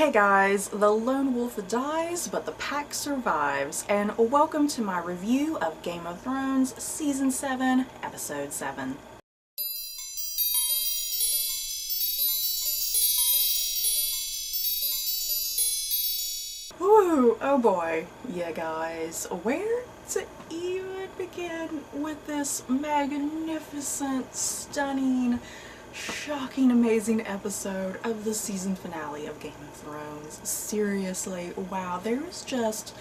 Hey guys, the lone wolf dies, but the pack survives, and welcome to my review of Game of Thrones Season 7, Episode 7. Woo, oh boy, yeah guys, where to even begin with this magnificent, stunning, shocking, amazing episode of the season finale of Game of Thrones. Seriously, wow, there is just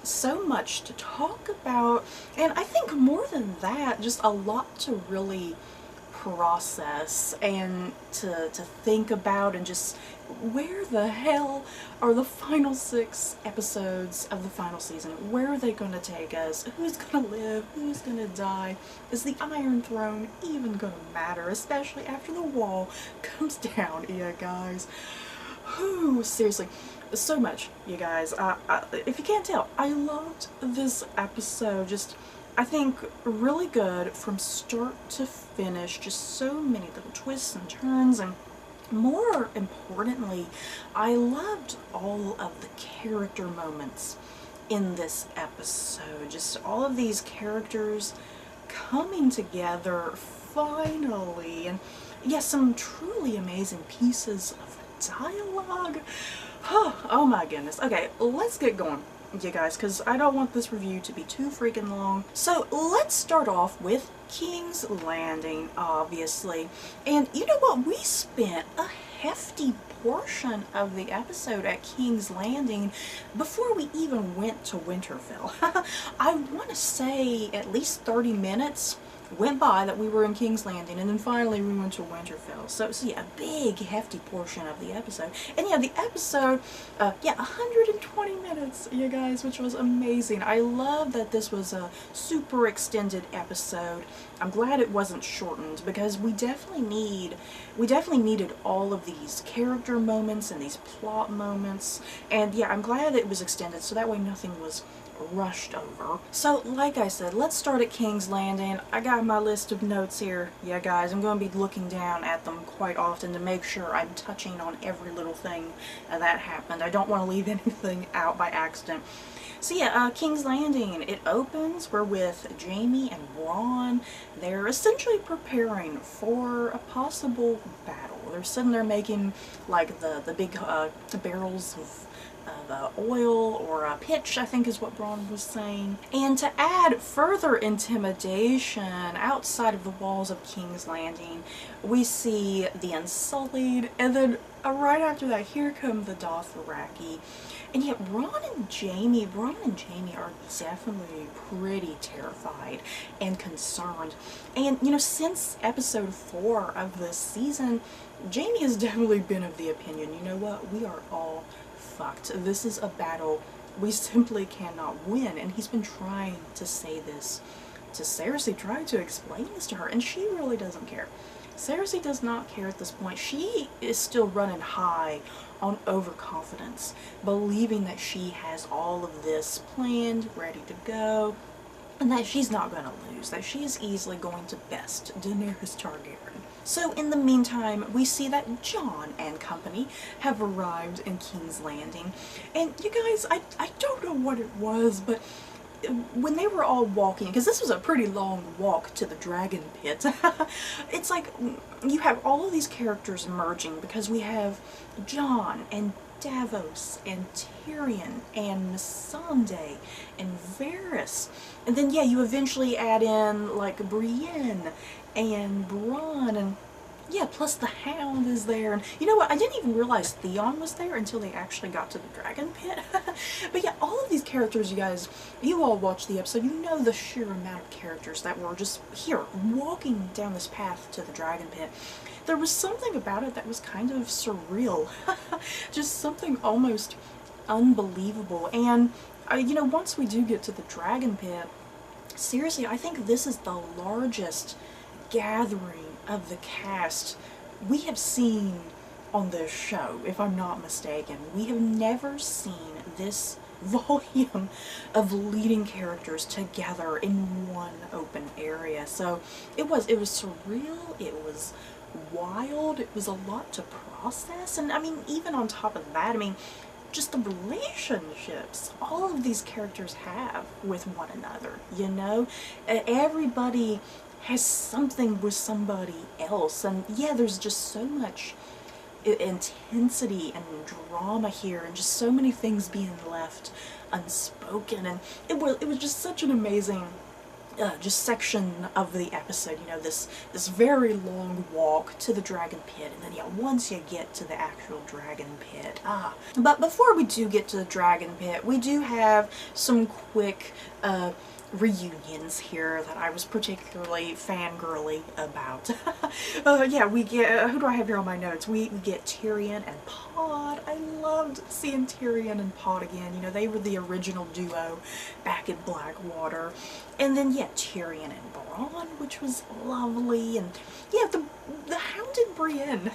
so much to talk about, and I think more than that, just a lot to really process and to think about, and just where the hell are the final 6 episodes of the final season? Where are they going to take us? Who's going to live? Who's going to die? Is the Iron Throne even going to matter? Especially after the wall comes down, yeah guys. Whew, seriously. So much, you guys. If you can't tell, I loved this episode. Just, I think, really good from start to finish. Just so many little twists and turns, and more importantly, I loved all of the character moments in this episode. Just all of these characters coming together finally, and yes, some truly amazing pieces of dialogue. Oh my goodness. Okay, let's get going, you guys, because I don't want this review to be too freaking long. So let's start off with King's Landing, obviously. And you know what? We spent a hefty portion of the episode at King's Landing before we even went to Winterfell. I want to say at least 30 minutes went by that we were in King's Landing, and then finally we went to Winterfell. So yeah, a big hefty portion of the episode. And yeah, the episode, 120 minutes, you guys, which was amazing. I love that this was a super extended episode. I'm glad it wasn't shortened, because we definitely needed all of these character moments and these plot moments. And yeah, I'm glad that it was extended so that way nothing was rushed over. So like I said, let's start at King's Landing. I got my list of notes here. Yeah guys, I'm going to be looking down at them quite often to make sure I'm touching on every little thing that happened. I don't want to leave anything out by accident. So yeah, King's Landing, it opens, we're with Jaime and Bronn. They're essentially preparing for a possible battle. They're sitting there making like the big barrels of oil, or pitch, I think is what Bronn was saying. And to add further intimidation outside of the walls of King's Landing, we see the Unsullied, and then right after that, here come the Dothraki. And yet Bronn and Jaime are definitely pretty terrified and concerned. And you know, since episode 4 of this season, Jaime has definitely been of the opinion, you know what, we are all fucked. This is a battle we simply cannot win. And he's been trying to say this to Cersei, trying to explain this to her, and she really doesn't care. Cersei does not care at this point. She is still running high on overconfidence, believing that she has all of this planned, ready to go, and that she's not going to lose, that she is easily going to best Daenerys Targaryen. So in the meantime, we see that Jon and company have arrived in King's Landing. And you guys, I don't know what it was, but when they were all walking, because this was a pretty long walk to the dragon pit, it's like you have all of these characters merging, because we have Jon and Davos and Tyrion and Missandei and Varys, and then yeah, you eventually add in like Brienne and Bronn, and yeah, plus the Hound is there. And you know what, I didn't even realize Theon was there until they actually got to the dragon pit. But yeah, all of these characters, you guys, you all watched the episode, you know the sheer amount of characters that were just here walking down this path to the dragon pit. There was something about it that was kind of surreal. Just something almost unbelievable. And you know, once we do get to the dragon pit, seriously, I think this is the largest gathering of the cast we have seen on this show, if I'm not mistaken. We have never seen this volume of leading characters together in one open area. So it was surreal, it was wild, it was a lot to process. process. And I mean, even on top of that, I mean, just the relationships all of these characters have with one another, you know? Everybody has something with somebody else, and yeah, there's just so much intensity and drama here, and just so many things being left unspoken, and it was just such an amazing just section of the episode, you know, this very long walk to the dragon pit, and then yeah, once you get to the actual dragon pit, but before we do get to the dragon pit, we do have some quick reunions here that I was particularly fangirly about. Yeah, we get, who do I have here on my notes? We get Tyrion and Pod. I loved seeing Tyrion and Pod again. You know, they were the original duo back in Blackwater. And then, yeah, Tyrion and Bronn, which was lovely. And yeah, the Hounded Brienne.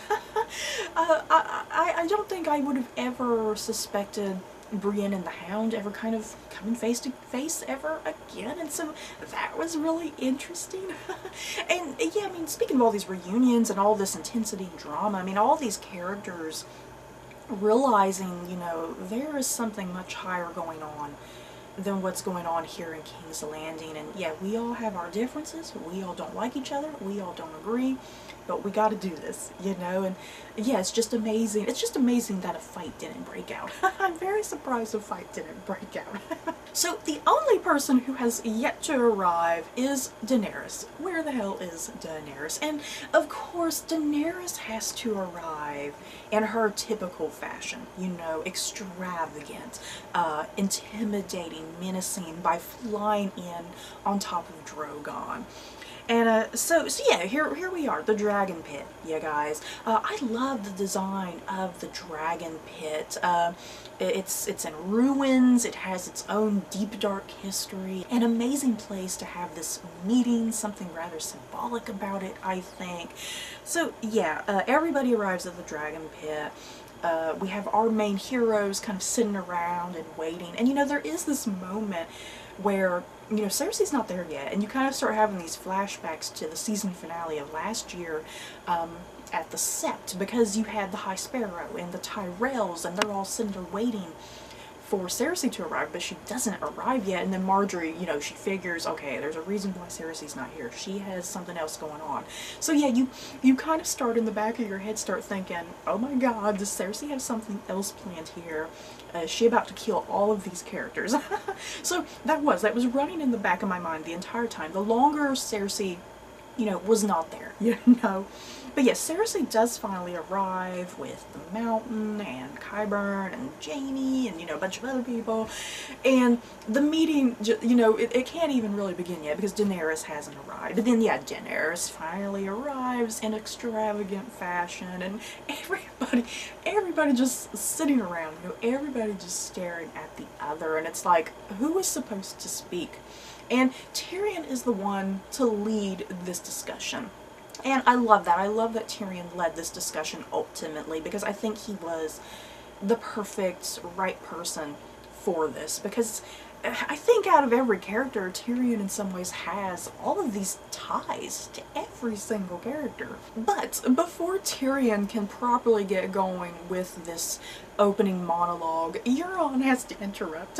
I don't think I would have ever suspected Brienne and the Hound ever kind of coming face to face ever again, and so that was really interesting. And yeah, I mean, speaking of all these reunions and all this intensity and drama, I mean, all these characters realizing, you know, there is something much higher going on than what's going on here in King's Landing. And yeah, we all have our differences, we all don't like each other, we all don't agree, but we got to do this, you know. And yeah, it's just amazing. It's just amazing that a fight didn't break out. I'm very surprised a fight didn't break out. So the only person who has yet to arrive is Daenerys. Where the hell is Daenerys? And of course, Daenerys has to arrive in her typical fashion, you know, extravagant, intimidating, menacing, by flying in on top of Drogon. And so yeah, here we are, the dragon pit, you guys. I love the design of the dragon pit. It's in ruins, it has its own deep dark history, an amazing place to have this meeting, something rather symbolic about it, I think. So yeah, everybody arrives at the dragon pit. We have our main heroes kind of sitting around and waiting, and you know, there is this moment where, you know, Cersei's not there yet, and you kind of start having these flashbacks to the season finale of last year at the Sept, because you had the High Sparrow and the Tyrells, and they're all sitting there waiting for Cersei to arrive, but she doesn't arrive yet. And then Marjorie, you know, she figures, okay, there's a reason why Cersei's not here. She has something else going on. So yeah, you kind of start in the back of your head, start thinking, oh my god, does Cersei have something else planned here? Is she about to kill all of these characters? So that was running in the back of my mind the entire time. The longer Cersei, you know, was not there, you know. But yes, Cersei does finally arrive with the Mountain and Qyburn and Jaime and, you know, a bunch of other people. And the meeting, you know, it can't even really begin yet because Daenerys hasn't arrived. But then, yeah, Daenerys finally arrives in extravagant fashion, and everybody just sitting around, you know, everybody just staring at the other. And it's like, who is supposed to speak? And Tyrion is the one to lead this discussion. And I love that. I love that Tyrion led this discussion ultimately, because I think he was the perfect right person for this, because I think out of every character, Tyrion in some ways has all of these ties to every single character. But before Tyrion can properly get going with this opening monologue, Euron has to interrupt.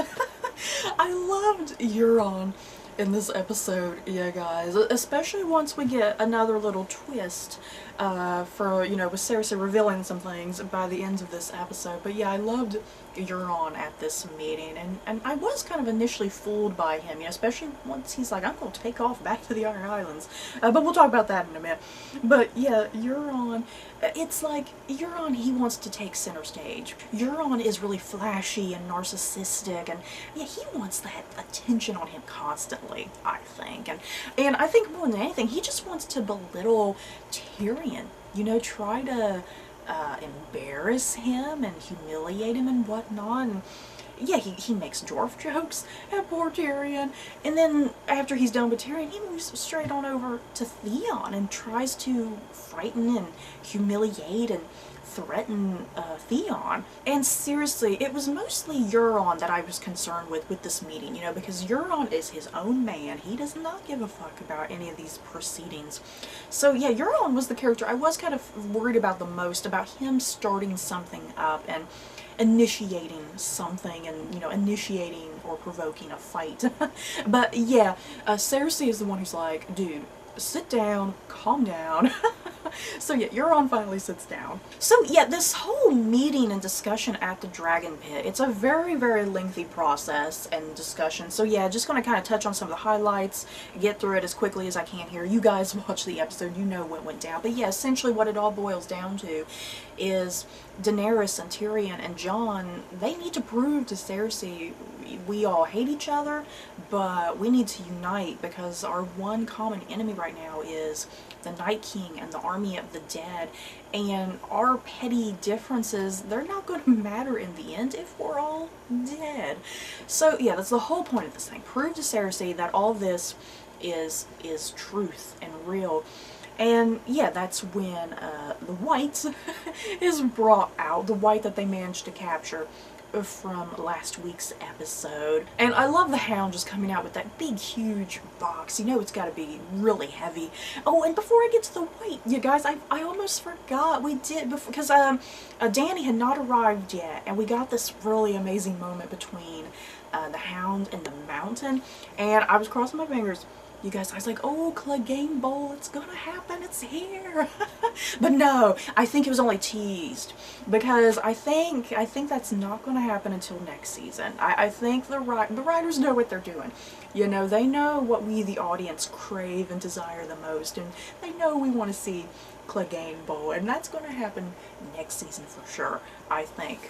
I loved Euron in this episode, yeah guys, especially once we get another little twist for, you know, with Cersei revealing some things by the end of this episode. But yeah, I loved Euron at this meeting, and I was kind of initially fooled by him, you know, especially once he's like, I'm going to take off back to the Iron Islands, but we'll talk about that in a minute. But yeah, Euron, it's like, Euron, he wants to take center stage. Euron is really flashy and narcissistic, and yeah, he wants that attention on him constantly, I think. And I think more than anything, he just wants to belittle Tyrion, you know, try to embarrass him and humiliate him and whatnot. And yeah, he makes dwarf jokes at poor Tyrion, and then after he's done with Tyrion, he moves straight on over to Theon and tries to frighten and humiliate and threaten Theon. And seriously, it was mostly Euron that I was concerned with this meeting, you know, because Euron is his own man. He does not give a fuck about any of these proceedings. So yeah, Euron was the character I was kind of worried about the most, about him starting something up and initiating something, and, you know, initiating or provoking a fight. But yeah, Cersei is the one who's like, dude, sit down, calm down. So yeah, Euron finally sits down. So yeah, this whole meeting and discussion at the Dragon Pit, it's a very, very lengthy process and discussion. So yeah, just gonna kind of touch on some of the highlights, get through it as quickly as I can here. You guys watch the episode, you know what went down. But yeah, essentially what it all boils down to is Daenerys and Tyrion and Jon, they need to prove to Cersei, we all hate each other, but we need to unite, because our one common enemy right now is the Night King and the army of the dead, and our petty differences, they're not going to matter in the end if we're all dead. So yeah, that's the whole point of this thing. Prove to Cersei that all this is truth and real. And yeah, that's when the white is brought out, the white that they managed to capture from last week's episode. And I love the Hound just coming out with that big huge box. You know it's got to be really heavy. Oh, and before I get to the white, you guys, I almost forgot, we did, because Dany had not arrived yet, and we got this really amazing moment between the Hound and the Mountain, and I was crossing my fingers. You guys, I was like, oh, Clegane Bowl, it's gonna happen, it's here. But no, I think it was only teased, because I think that's not gonna happen until next season. I think the writers know what they're doing. You know, they know what we, the audience, crave and desire the most, and they know we want to see Clegane Bowl, and that's gonna happen next season for sure, I think.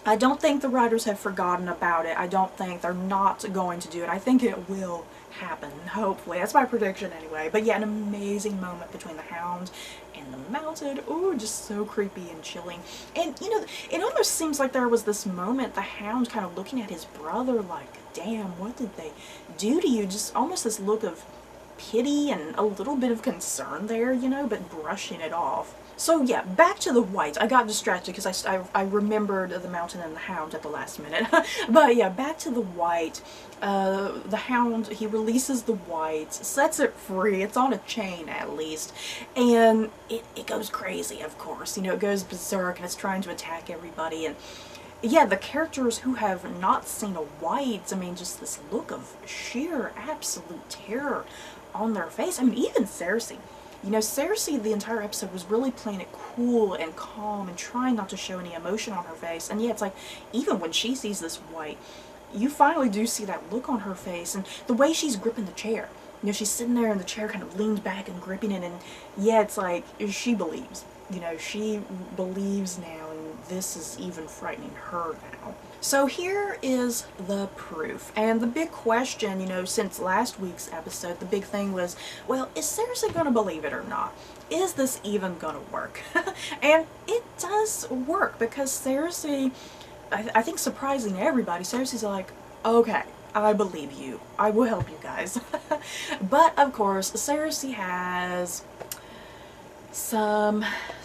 I don't think the writers have forgotten about it. I don't think they're not going to do it. I think it will happen, hopefully. That's my prediction anyway. But yeah, an amazing moment between the Hound and the Mountain. Ooh, just so creepy and chilling. And, you know, it almost seems like there was this moment, the Hound kind of looking at his brother like, damn, what did they do to you? Just almost this look of pity and a little bit of concern there, you know, but brushing it off. So yeah, back to the whites. I got distracted because I remembered the Mountain and the Hound at the last minute. But yeah, back to the white. The Hound, he releases the white, sets it free. It's on a chain at least. And it goes crazy, of course. You know, it goes berserk and it's trying to attack everybody. And yeah, the characters who have not seen a white, I mean, just this look of sheer absolute terror on their face. I mean, even Cersei. You know, Cersei, the entire episode, was really playing it cool and calm and trying not to show any emotion on her face. And yeah, it's like, even when she sees this white, you finally do see that look on her face, and the way she's gripping the chair. You know, she's sitting there and the chair kind of leaned back and gripping it, and yeah, it's like, she believes. You know, she believes now, and this is even frightening her now. So here is the proof. And the big question, you know, since last week's episode, the big thing was, well, is Cersei gonna believe it or not? Is this even gonna work? And it does work, because Cersei, I think surprising everybody, Cersei's like, okay, I believe you. I will help you guys. But of course, Cersei has some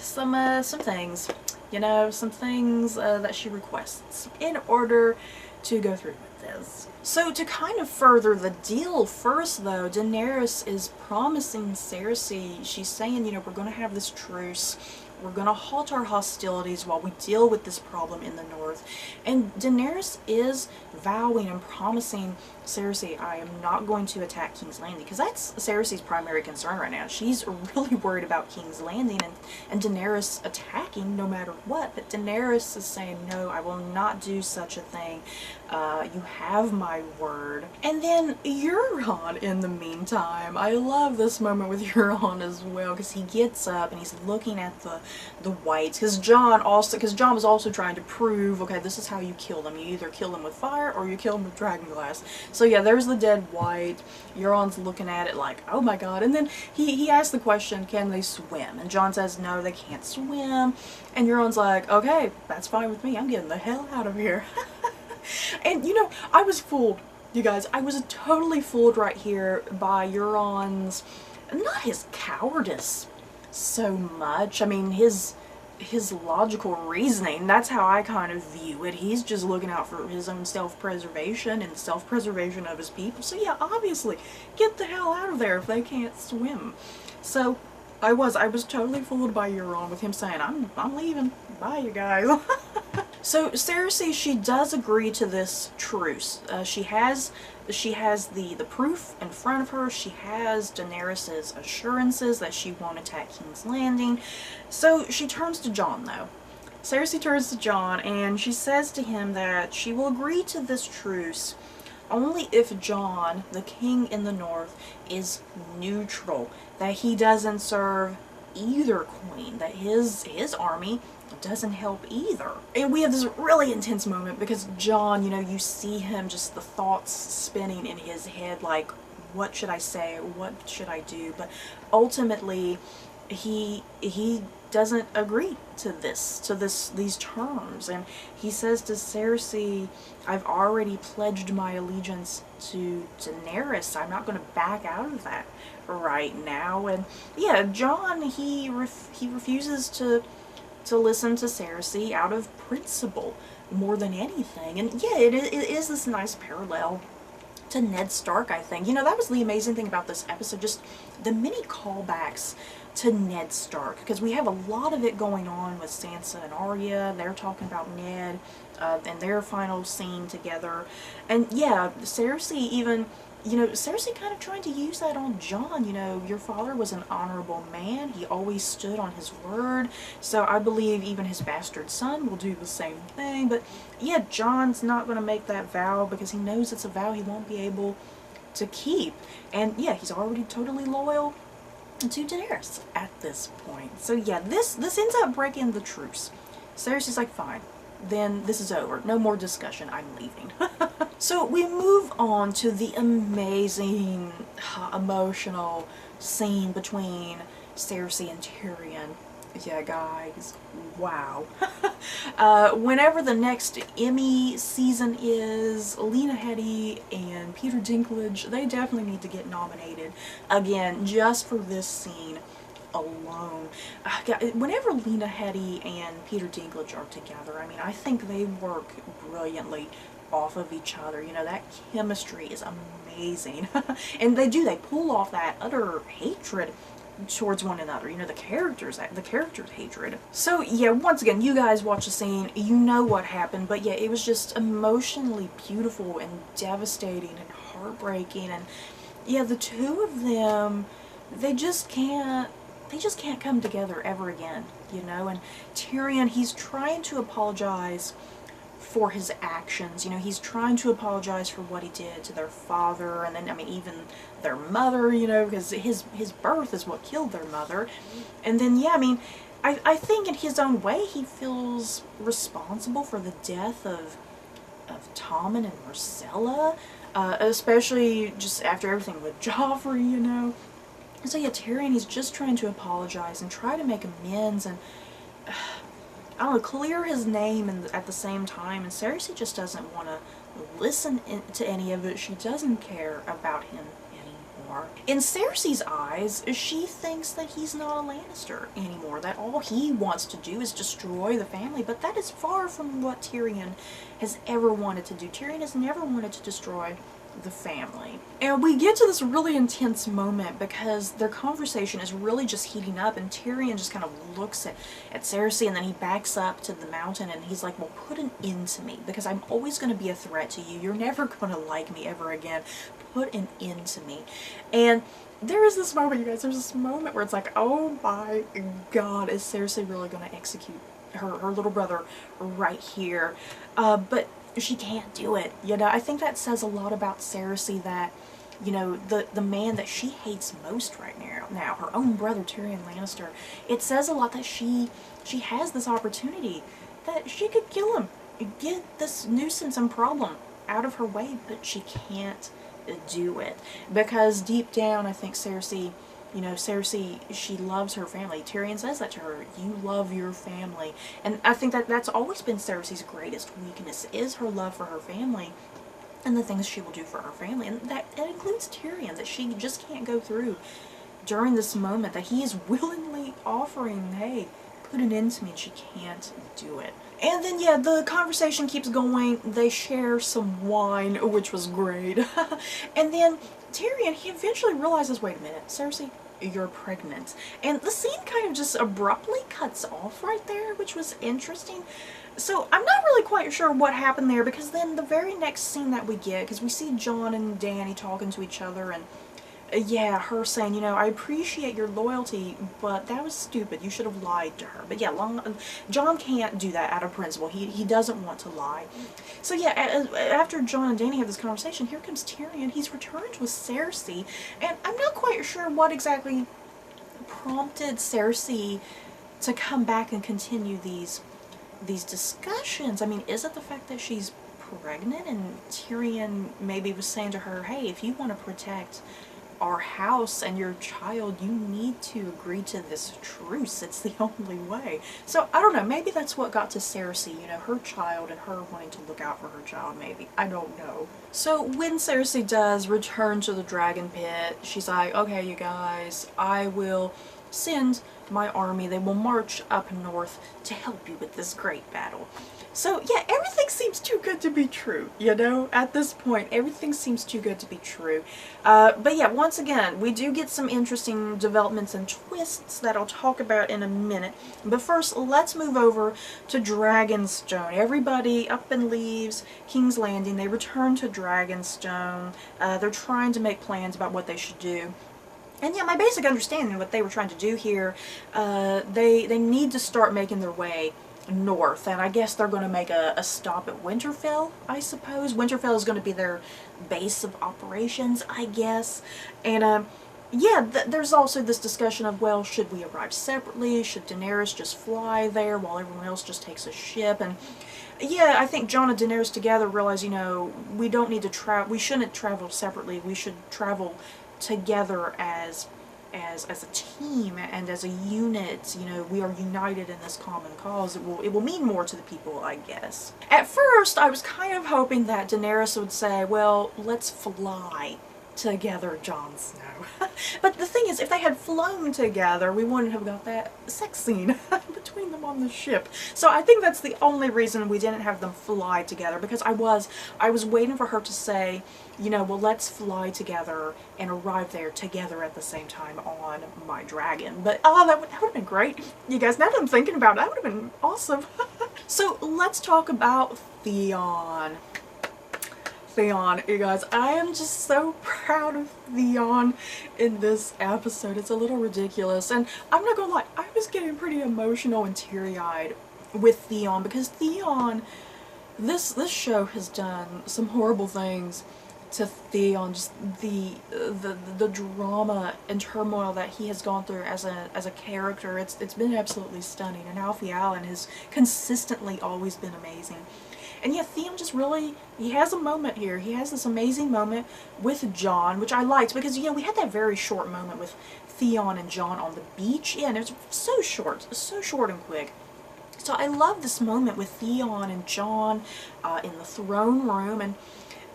things. You know, some things that she requests in order to go through with this. So to kind of further the deal first though, Daenerys is promising Cersei, she's saying, you know, we're going to have this truce. We're going to halt our hostilities while we deal with this problem in the north. And Daenerys is vowing and promising Cersei, I am not going to attack King's Landing, because that's Cersei's primary concern right now. She's really worried about King's Landing and Daenerys attacking no matter what. But Daenerys is saying, no, I will not do such a thing. You have my word. And then Euron, in the meantime, I love this moment with Euron as well, because he gets up and he's looking at the whites, because Jon was also trying to prove, okay, this is how you kill them. You either kill them with fire or you kill them with dragonglass. So yeah, there's the dead white. Euron's looking at it like, oh my god. And then he asks the question, can they swim? And Jon says, no, they can't swim. And Euron's like, okay, that's fine with me. I'm getting the hell out of here. And you know, I was fooled, you guys. I was totally fooled right here by Euron's, not his cowardice so much. I mean, his his logical reasoning. That's how I kind of view it. He's just looking out for his own self-preservation and self-preservation of his people. So yeah, obviously, get the hell out of there if they can't swim. So I was totally fooled by Euron with him saying, I'm leaving. Bye, you guys. So Stacie, she does agree to this truce. She has the proof in front of her. She has Daenerys's assurances that she won't attack King's Landing. So she turns to Jon, though. Stacie turns to Jon and she says to him that she will agree to this truce only if Jon, the king in the north, is neutral, that he doesn't serve either queen, that his army doesn't help either. And we have this really intense moment because Jon, you know, you see him, just the thoughts spinning in his head, like, what should I say, what should I do? But ultimately he doesn't agree to these terms, and he says to Cersei, I've already pledged my allegiance to Daenerys. I'm not going to back out of that right now. And yeah, Jon, he refuses to listen to Cersei out of principle more than anything. And yeah, it is this nice parallel to Ned Stark, I think. You know, that was the amazing thing about this episode, just the many callbacks to Ned Stark, because we have a lot of it going on with Sansa and Arya. They're talking about Ned and their final scene together. And yeah, Cersei even, you know, Cersei kind of trying to use that on Jon. You know, your father was an honorable man. He always stood on his word. So I believe even his bastard son will do the same thing. But yeah, Jon's not going to make that vow because he knows it's a vow he won't be able to keep. And yeah, he's already totally loyal to Daenerys at this point. So yeah, this ends up breaking the truce. Cersei's like, fine, then this is over. No more discussion. I'm leaving. So we move on to the amazing, emotional scene between Cersei and Tyrion. Yeah, guys, wow. Whenever the next Emmy season is, Lena Headey and Peter Dinklage, they definitely need to get nominated again just for this scene alone. Whenever Lena Headey and Peter Dinklage are together, I mean, I think they work brilliantly off of each other. You know, that chemistry is amazing. And they pull off that utter hatred towards one another, you know, the characters' hatred. So yeah, once again, you guys watch the scene, you know what happened, but yeah, it was just emotionally beautiful and devastating and heartbreaking. And yeah, the two of them, they just can't come together ever again, you know. And Tyrion, he's trying to apologize for his actions. You know, he's trying to apologize for what he did to their father, and then, I mean, even their mother, you know, because his birth is what killed their mother. And then, yeah, I mean, I think in his own way, he feels responsible for the death of Tommen and Myrcella, especially just after everything with Joffrey, you know. And so, yeah, Tyrion, he's just trying to apologize and try to make amends and I don't know, clear his name at the same time. And Cersei just doesn't want to listen to any of it. She doesn't care about him anymore. In Cersei's eyes, she thinks that he's not a Lannister anymore, that all he wants to do is destroy the family. But that is far from what Tyrion has ever wanted to do. Tyrion has never wanted to destroy the family. And we get to this really intense moment because their conversation is really just heating up, and Tyrion just kind of looks at Cersei, and then he backs up to the mountain and he's like, well, put an end to me, because I'm always going to be a threat to you. You're never going to like me ever again. Put an end to me. And there is this moment, you guys, there's this moment where it's like, oh my god, is Cersei really going to execute her little brother right here? But she can't do it, you know. I think that says a lot about Cersei, that, you know, the man that she hates most right now, her own brother Tyrion Lannister, it says a lot that she has this opportunity that she could kill him, get this nuisance and problem out of her way, but she can't do it because deep down, I think Cersei, you know, Cersei, she loves her family. Tyrion says that to her, you love your family. And I think that that's always been Cersei's greatest weakness, is her love for her family and the things she will do for her family. And that includes Tyrion, that she just can't go through during this moment, that he is willingly offering, hey, put an end to me and she can't do it. And then, yeah, the conversation keeps going. They share some wine, which was great. And then Tyrion, he eventually realizes, wait a minute, Cersei, you're pregnant. And the scene kind of just abruptly cuts off right there, which was interesting. So I'm not really quite sure what happened there, because then the very next scene that we get, because we see Jon and Dany talking to each other, and yeah, her saying, you know, I appreciate your loyalty, but that was stupid. You should have lied to her. But yeah, Jon can't do that out of principle. He doesn't want to lie. So yeah, after Jon and Dany have this conversation, here comes Tyrion. He's returned with Cersei, and I'm not quite sure what exactly prompted Cersei to come back and continue these discussions. I mean, is it the fact that she's pregnant and Tyrion maybe was saying to her, hey, if you want to protect our house and your child, you need to agree to this truce. It's the only way. So I don't know, maybe that's what got to Cersei, you know, her child and her wanting to look out for her child, maybe. I don't know. So when Cersei does return to the dragon pit, she's like, okay, you guys, I will send my army. They will march up north to help you with this great battle. So yeah, everything seems too good to be true, you know? At this point, everything seems too good to be true. But yeah, once again, we do get some interesting developments and twists that I'll talk about in a minute. But first, let's move over to Dragonstone. Everybody up and leaves King's Landing. They return to Dragonstone. They're trying to make plans about what they should do. And yeah, my basic understanding of what they were trying to do here, they need to start making their way north, and I guess they're going to make a stop at Winterfell, I suppose. Winterfell is going to be their base of operations, I guess. And yeah, there's also this discussion of, well, should we arrive separately? Should Daenerys just fly there while everyone else just takes a ship? And yeah, I think Jon and Daenerys together realize, you know, we don't need to we shouldn't travel separately. We should travel together as a team and as a unit. You know, we are united in this common cause. It will mean more to the people, I guess. At first, I was kind of hoping that Daenerys would say, well, let's fly together, Jon Snow. But the thing is, if they had flown together, we wouldn't have got that sex scene between them on the ship. So I think that's the only reason we didn't have them fly together, because I was waiting for her to say, you know, well, let's fly together and arrive there together at the same time on my dragon. But oh, that would have been great. You guys, now that I'm thinking about it, that would have been awesome. So let's talk about Theon. Theon, you guys, I am just so proud of Theon in this episode. It's a little ridiculous, and I'm not gonna lie, I was getting pretty emotional and teary-eyed with Theon, because Theon, this show has done some horrible things to Theon. Just the drama and turmoil that he has gone through as a character. It's been absolutely stunning, and Alfie Allen has consistently always been amazing. And yeah, Theon just really, he has a moment here. He has this amazing moment with Jon, which I liked, because, you know, we had that very short moment with Theon and Jon on the beach. Yeah, and it was so short and quick. So I love this moment with Theon and Jon in the throne room, and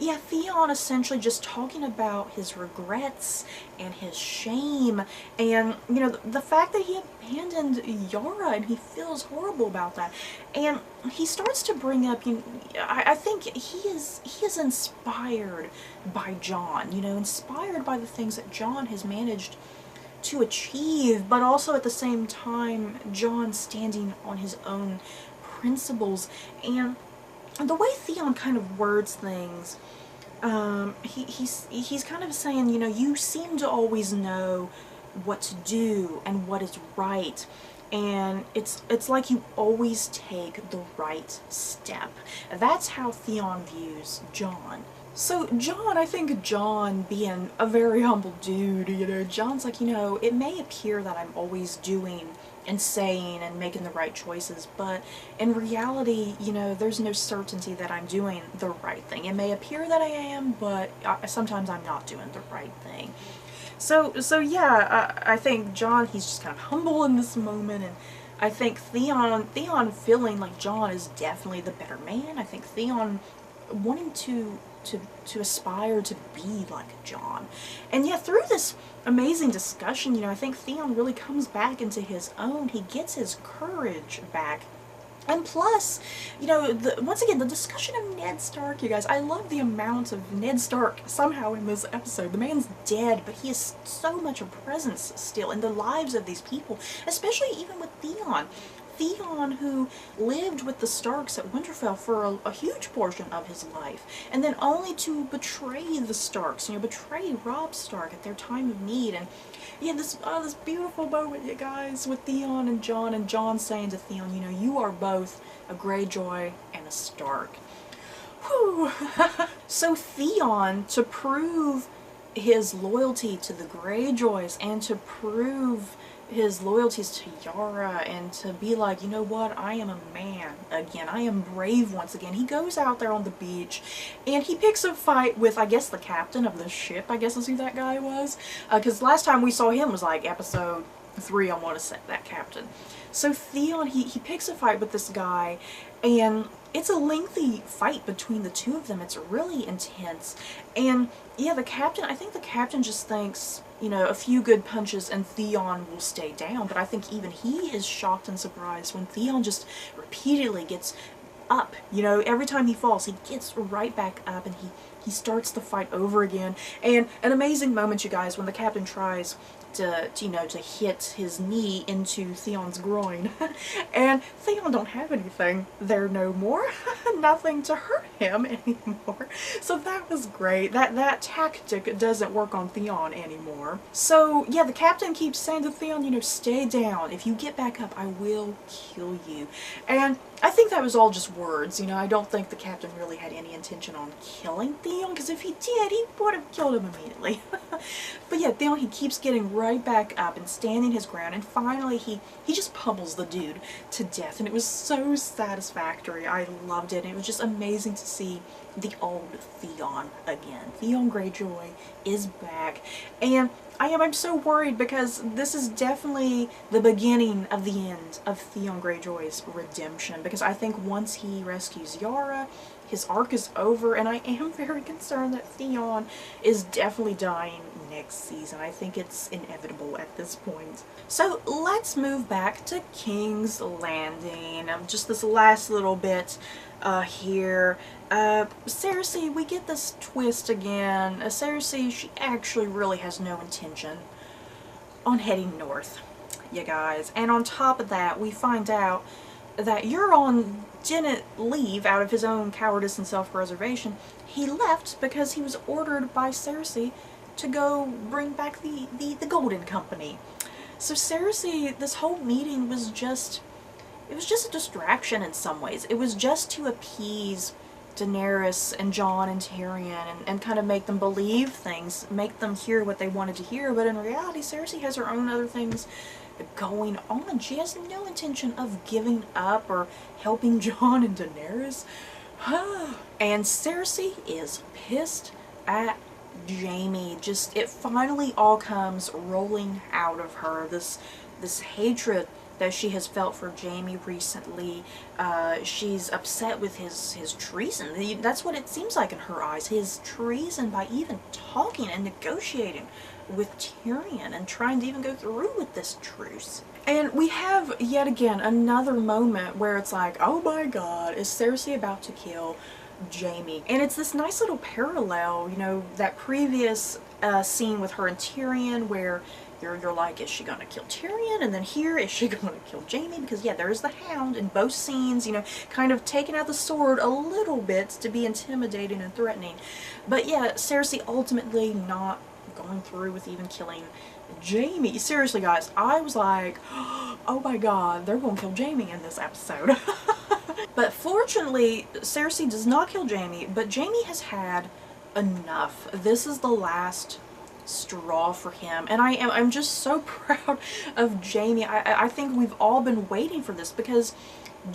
yeah, Theon essentially just talking about his regrets and his shame, and, you know, the fact that he abandoned Yara, and he feels horrible about that. And he starts to bring up, you know, I think he is inspired by Jon, you know, inspired by the things that Jon has managed to achieve, but also at the same time, Jon standing on his own principles. And the way Theon kind of words things, he's kind of saying, you know, you seem to always know what to do and what is right, and it's like you always take the right step. That's how Theon views Jon. So Jon, I think Jon being a very humble dude, you know, Jon's like, you know, it may appear that I'm always doing and saying and making the right choices, but in reality, you know, there's no certainty that I'm doing the right thing. It may appear that I am, but sometimes I'm not doing the right thing. So yeah, I think Jon, he's just kind of humble in this moment, and I think Theon feeling like Jon is definitely the better man. I think Theon wanting to aspire to be like John. And yeah, through this amazing discussion, you know, I think Theon really comes back into his own. He gets his courage back. And plus, you know, once again, the discussion of Ned Stark, you guys, I love the amount of Ned Stark somehow in this episode. The man's dead, but he is so much a presence still in the lives of these people, especially even with Theon. Theon, who lived with the Starks at Winterfell for a huge portion of his life, and then only to betray the Starks, you know, betray Robb Stark at their time of need. And yeah, this beautiful moment, you guys, with Theon and John saying to Theon, you know, you are both a Greyjoy and a Stark. Whew. So Theon, to prove his loyalty to the Greyjoys and to prove his loyalties to Yara and to be like, you know what, I am a man again, I am brave once again. He goes out there on the beach and he picks a fight with, I guess, the captain of the ship, I guess is who that guy was, because last time we saw him was like episode 3, I want to say, that captain. So Theon, he picks a fight with this guy, and it's a lengthy fight between the two of them. It's really intense. And yeah, the captain, I think the captain just thinks, you know, a few good punches and Theon will stay down. But I think even he is shocked and surprised when Theon just repeatedly gets up. You know, every time he falls, he gets right back up and he starts the fight over again. And an amazing moment, you guys, when the captain tries to hit his knee into Theon's groin. And Theon don't have anything there no more. Nothing to hurt him anymore. So that was great. That tactic doesn't work on Theon anymore. So yeah, the captain keeps saying to Theon, you know, stay down. If you get back up, I will kill you. And I think that was all just words, you know. I don't think the captain really had any intention on killing Theon, because if he did, he would have killed him immediately. But yeah, Theon, he keeps getting right back up and standing his ground, and finally he just pummels the dude to death, and it was so satisfactory. I loved it, and it was just amazing to see the old Theon again. Theon Greyjoy is back, and I'm so worried because this is definitely the beginning of the end of Theon Greyjoy's redemption, because I think once he rescues Yara, his arc is over, and I am very concerned that Theon is definitely dying next season. I think it's inevitable at this point. So let's move back to King's Landing. Just this last little bit here. Cersei, we get this twist again. Cersei, she actually really has no intention on heading north, you guys. And on top of that, we find out that Euron didn't leave out of his own cowardice and self-preservation. He left because he was ordered by Cersei to go bring back the Golden Company. So Cersei, this whole meeting was just, it was just a distraction in some ways. It was just to appease Daenerys and Jon and Tyrion and kind of make them believe things, make them hear what they wanted to hear. But in reality, Cersei has her own other things going on. She has no intention of giving up or helping Jon and Daenerys. And Cersei is pissed at Jaime. Just, it finally all comes rolling out of her. This hatred that she has felt for Jaime recently. She's upset with his treason. That's what it seems like in her eyes. His treason by even talking and negotiating with Tyrion and trying to even go through with this truce. And we have yet again another moment where it's like, oh my god, is Cersei about to kill Jaime? And it's this nice little parallel, you know, that previous scene with her and Tyrion where you're like, is she gonna kill Tyrion? And then here, is she gonna kill Jaime? Because yeah, there's the Hound in both scenes, you know, kind of taking out the sword a little bit to be intimidating and threatening. But yeah, Cersei ultimately not going through with even killing Jaime. Seriously guys, I was like, oh my god, they're gonna kill Jaime in this episode. But fortunately, Cersei does not kill Jaime, but Jaime has had enough. This is the last straw for him, and I'm just so proud of Jaime. I think we've all been waiting for this, because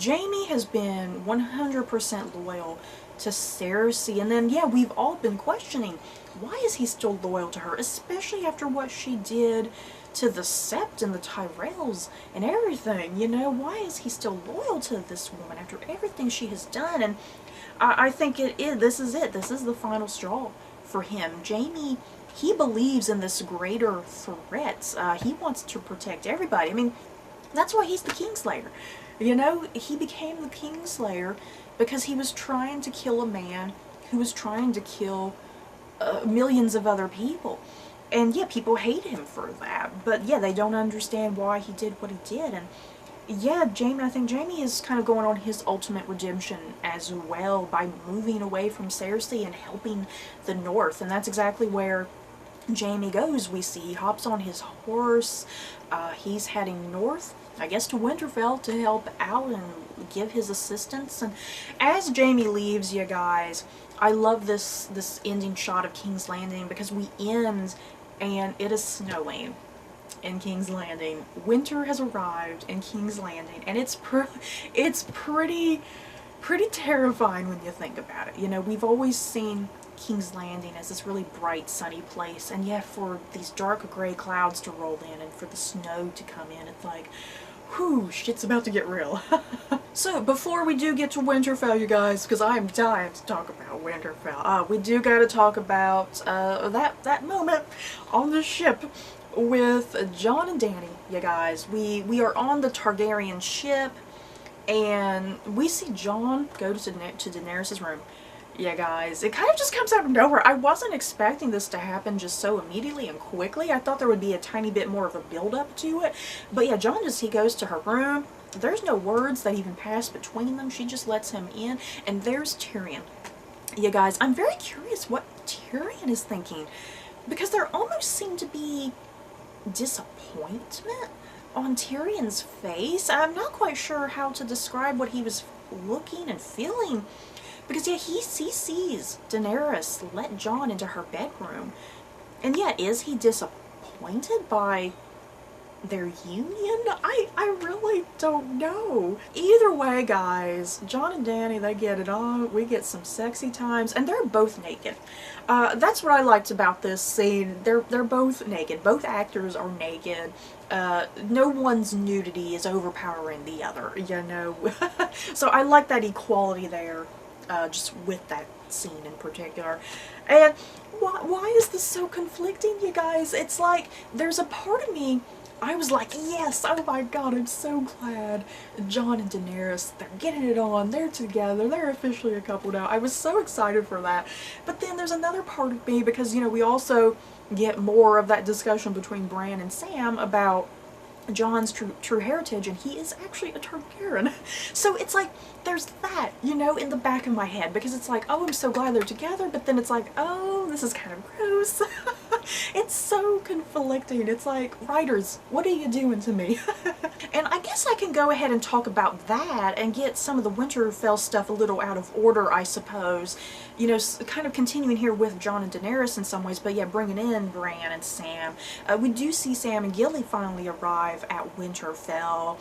Jaime has been 100% loyal to Cersei, and then yeah, we've all been questioning, why is he still loyal to her, especially after what she did to the Sept and the Tyrells and everything, you know? Why is he still loyal to this woman after everything she has done? And I think this is it. This is the final straw for him. Jaime, he believes in this greater threat. He wants to protect everybody. I mean, that's why he's the Kingslayer. You know, he became the Kingslayer because he was trying to kill a man who was trying to kill millions of other people. And yeah, people hate him for that. But yeah, they don't understand why he did what he did. And yeah, I think Jaime is kind of going on his ultimate redemption as well by moving away from Cersei and helping the North. And that's exactly where Jaime goes. We see he hops on his horse. He's heading north, I guess to Winterfell, to help out and give his assistance. And as Jaime leaves, you guys, I love this ending shot of King's Landing, because we end and it is snowing in King's Landing. Winter has arrived in King's Landing, and it's pretty terrifying when you think about it. You know, we've always seen King's Landing as this really bright, sunny place, and yet for these dark gray clouds to roll in and for the snow to come in, it's like, whew, shit's about to get real. So before we do get to Winterfell, you guys, because I am dying to talk about Winterfell, we do got to talk about that moment on the ship with Jon and Dany, you guys. We are on the Targaryen ship, and we see Jon go to Daenerys' room. Yeah, guys, it kind of just comes out of nowhere. I wasn't expecting this to happen just so immediately and quickly. I thought there would be a tiny bit more of a build-up to it. But yeah, Jon he goes to her room. There's no words that even pass between them. She just lets him in. And there's Tyrion. Yeah, guys, I'm very curious what Tyrion is thinking, because there almost seemed to be disappointment on Tyrion's face. I'm not quite sure how to describe what he was looking and feeling. Because, yeah, he sees Daenerys let Jon into her bedroom. And, yeah, is he disappointed by their union? I really don't know. Either way, guys, Jon and Dany, they get it on. We get some sexy times. And they're both naked. That's what I liked about this scene. They're both naked. Both actors are naked. No one's nudity is overpowering the other, you know. So I like that equality there. Just with that scene in particular. And why is this so conflicting, you guys? It's like, there's a part of me, I was like, yes, oh my god, I'm so glad Jon and Daenerys, they're getting it on, they're together, they're officially a couple now. I was so excited for that. But then there's another part of me, because, you know, we also get more of that discussion between Bran and Sam about Jon's true heritage, and he is actually a Targaryen. So it's like, there's that, you know, in the back of my head, because it's like, oh, I'm so glad they're together, but then it's like, oh, this is kind of gross. It's so conflicting. It's like, writers, what are you doing to me? And I guess I can go ahead and talk about that and get some of the Winterfell stuff a little out of order, I suppose. You know, kind of continuing here with Jon and Daenerys in some ways, but yeah, bringing in Bran and Sam. We do see Sam and Gilly finally arrive at Winterfell.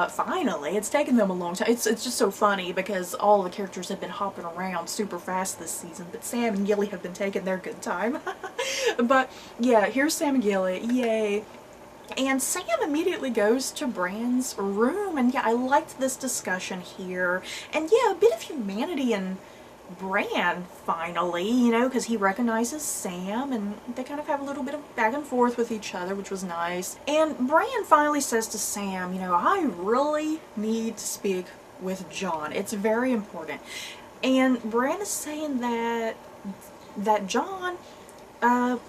Finally. It's taken them a long time. It's just so funny, because all the characters have been hopping around super fast this season, but Sam and Gilly have been taking their good time. But yeah, here's Sam and Gilly. Yay. And Sam immediately goes to Bran's room, and yeah, I liked this discussion here. And yeah, a bit of humanity in Bran, finally, you know, because he recognizes Sam, and they kind of have a little bit of back and forth with each other, which was nice. And Bran finally says to Sam, you know, I really need to speak with Jon. It's very important. And Bran is saying that Jon,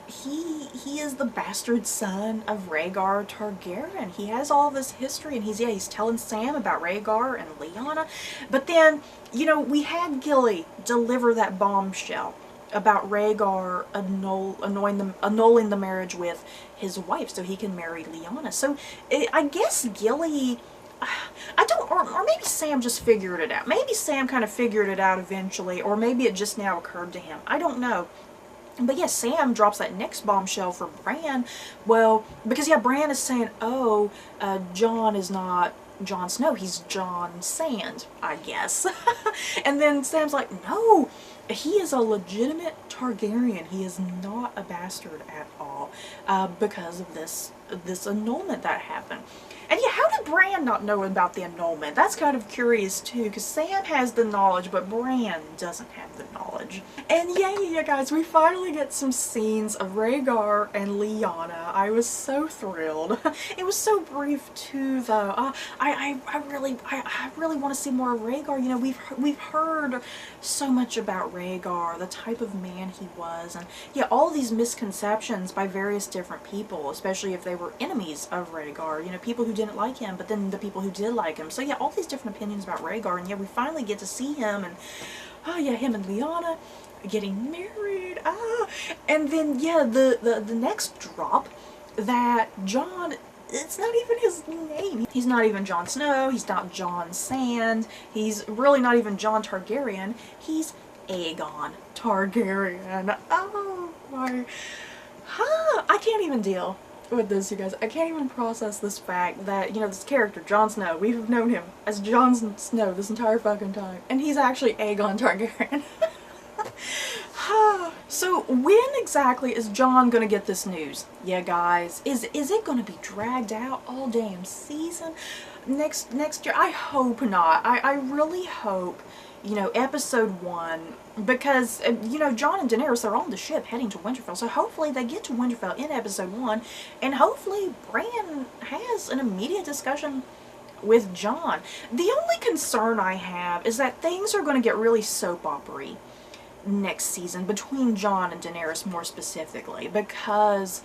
he is the bastard son of Rhaegar Targaryen. He has all this history, and he's telling Sam about Rhaegar and Lyanna. But then, you know, we had Gilly deliver that bombshell about Rhaegar annulling the marriage with his wife so he can marry Lyanna. So I guess Gilly, or maybe Sam just figured it out. Maybe Sam kind of figured it out eventually, or maybe it just now occurred to him. I don't know. But yeah, Sam drops that next bombshell for Bran. Well, because yeah, Bran is saying, oh, Jon is not Jon Snow, he's Jon Sand, I guess. And then Sam's like, no, he is a legitimate Targaryen. He is not a bastard at all, because of this annulment that happened. And yeah, how did Bran not know about the annulment? That's kind of curious too, because Sam has the knowledge, but Bran doesn't have the knowledge. And yeah, guys, we finally get some scenes of Rhaegar and Lyanna. I was so thrilled. It was so brief too, though. I really want to see more of Rhaegar. You know, we've heard so much about Rhaegar, the type of man he was, and yeah, all these misconceptions by various different people, especially if they were enemies of Rhaegar. You know, people who didn't like him, but then the people who did like him. So yeah, all these different opinions about Rhaegar, and yeah, we finally get to see him, and oh yeah, him and Lyanna getting married. And then yeah, the next drop that Jon, it's not even his name. He's not even Jon Snow, he's not Jon Sand, he's really not even Jon Targaryen, he's Aegon Targaryen. Oh my, I can't even deal with this, you guys. I can't even process this fact that, you know, this character, Jon Snow, we've known him as Jon Snow this entire fucking time, and he's actually Aegon Targaryen. So when exactly is Jon gonna get this news? Yeah, guys, is it gonna be dragged out all damn season next year? I hope not. I really hope, you know, episode 1, because you know, Jon and Daenerys are on the ship heading to Winterfell, so hopefully they get to Winterfell in episode 1, and hopefully Bran has an immediate discussion with Jon. The only concern I have is that things are going to get really soap opera-y next season between Jon and Daenerys, more specifically, because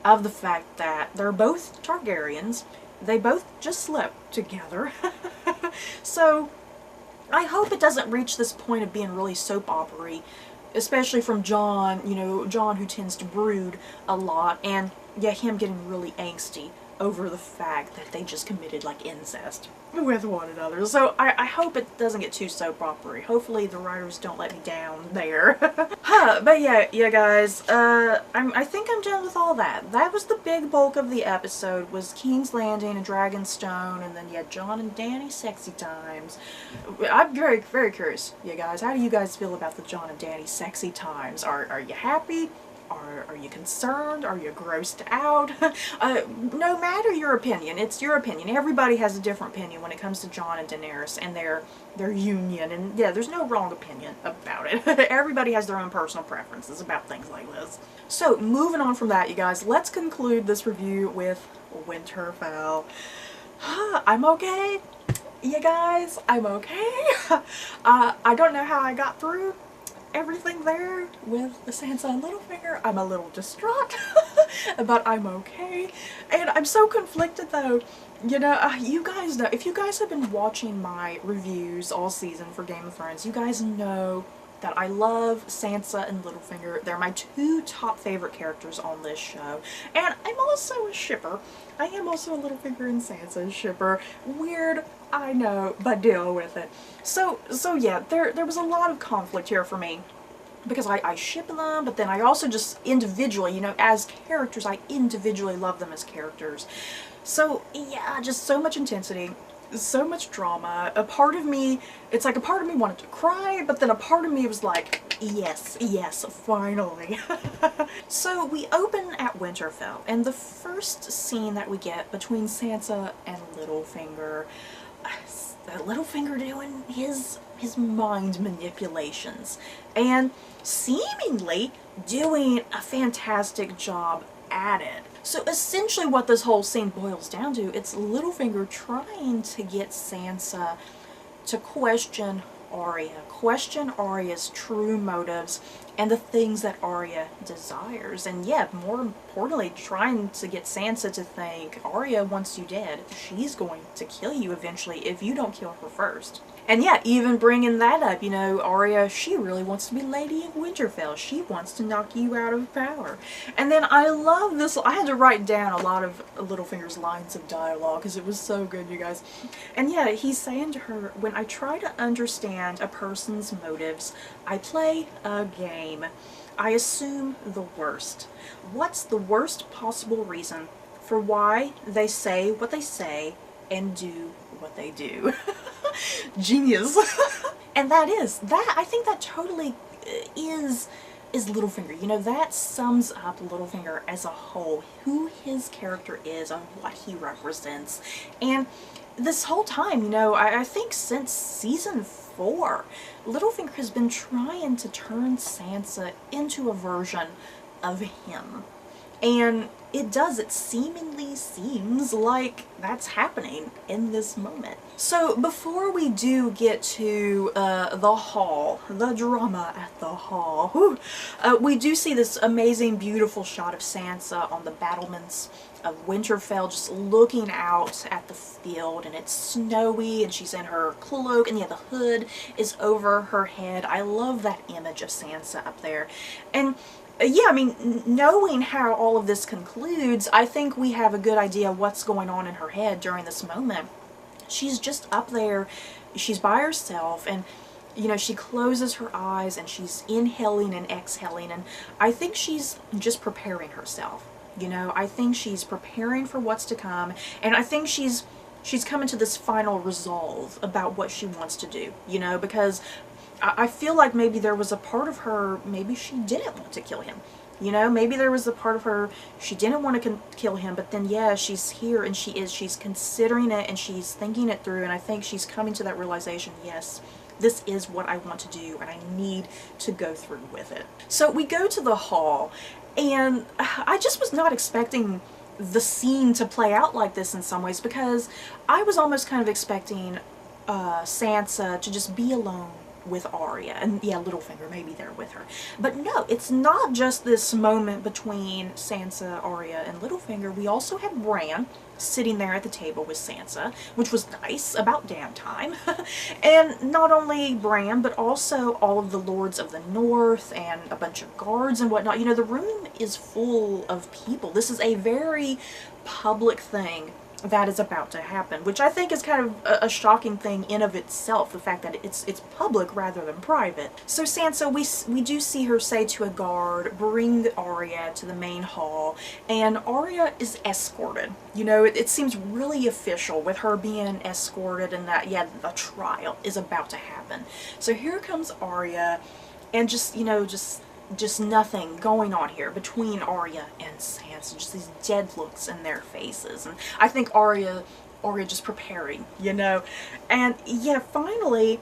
of the fact that they're both Targaryens. They both just slept together. So I hope it doesn't reach this point of being really soap opera-y, especially from Jon, you know, Jon who tends to brood a lot, and yeah, him getting really angsty over the fact that they just committed like incest with one another. So I hope it doesn't get too soap opera-y. Hopefully the writers don't let me down there. But yeah guys, I think I'm done with all that. That was the big bulk of the episode, was King's Landing and Dragonstone, and then yeah, Jon and Dany sexy times. I'm very, very curious, you guys. How do you guys feel about the Jon and Dany sexy times? Are you happy? Are you concerned? Are you grossed out? No matter your opinion, it's your opinion. Everybody has a different opinion when it comes to Jon and Daenerys and their union, and yeah, there's no wrong opinion about it. Everybody has their own personal preferences about things like this. So, moving on from that, you guys, let's conclude this review with Winterfell. I'm okay. You guys, I'm okay. I don't know how I got through everything there with Sansa and Littlefinger. I'm a little distraught, but I'm okay. And I'm so conflicted though. You know, you guys know, if you guys have been watching my reviews all season for Game of Thrones, you guys know that I love Sansa and Littlefinger. They're my 2 top favorite characters on this show. And I'm also a shipper. I am also a Littlefinger and Sansa shipper. Weird, I know, but deal with it. So yeah, there was a lot of conflict here for me, because I ship them, but then I also just individually, you know, as characters, I individually love them as characters. So yeah, just so much intensity, so much drama. A part of me, it's like a part of me wanted to cry, but then a part of me was like, yes, finally. So we open at Winterfell, and the first scene that we get between Sansa and Littlefinger, Littlefinger doing his mind manipulations, and seemingly doing a fantastic job at it. So essentially what this whole scene boils down to, it's Littlefinger trying to get Sansa to question Arya's true motives and the things that Arya desires. And yeah, more importantly, trying to get Sansa to think Arya wants you dead. She's going to kill you eventually if you don't kill her first. And yeah, even bringing that up, you know, Arya, she really wants to be Lady of Winterfell. She wants to knock you out of power. And then I love this. I had to write down a lot of Littlefinger's lines of dialogue because it was so good, you guys. And yeah, he's saying to her, when I try to understand a person's motives, I play a game. I assume the worst. What's the worst possible reason for why they say what they say and do what they do? Genius. And I think that totally is Littlefinger. You know, that sums up Littlefinger as a whole, who his character is and what he represents. And this whole time, you know, I think since season 4, Littlefinger has been trying to turn Sansa into a version of him. And it seemingly seems like that's happening in this moment. So before we do get to the hall, the drama at the hall, we do see this amazing, beautiful shot of Sansa on the battlements of Winterfell, just looking out at the field, and it's snowy, and she's in her cloak, and yeah, the hood is over her head. I love that image of Sansa up there. And yeah, I mean, knowing how all of this concludes, I think we have a good idea what's going on in her head during this moment. She's just up there, she's by herself, and, you know, she closes her eyes, and she's inhaling and exhaling, and I think she's just preparing herself. You know, I think she's preparing for what's to come, and I think she's coming to this final resolve about what she wants to do, you know, because I feel like maybe there was a part of her, maybe she didn't want to kill him. You know, maybe there was a part of her, she didn't want to kill him, but then, yeah, she's here and she's considering it and she's thinking it through, and I think she's coming to that realization, yes, this is what I want to do and I need to go through with it. So we go to the hall, and I just was not expecting the scene to play out like this in some ways, because I was almost kind of expecting Sansa to just be alone with Arya, and yeah, Littlefinger may be there with her. But no, it's not just this moment between Sansa, Arya, and Littlefinger. We also have Bran sitting there at the table with Sansa, which was nice, about damn time. And not only Bran, but also all of the Lords of the North and a bunch of guards and whatnot. You know, the room is full of people. This is a very public thing that is about to happen, which I think is kind of a shocking thing in of itself, the fact that it's public rather than private. So Sansa, we do see her say to a guard, bring Arya to the main hall, and Arya is escorted. You know, it seems really official with her being escorted, and that, yeah, the trial is about to happen. So here comes Arya, and just, you know, just nothing going on here between Arya and Sansa, just these dead looks in their faces, and I think Arya just preparing, you know. And yeah, finally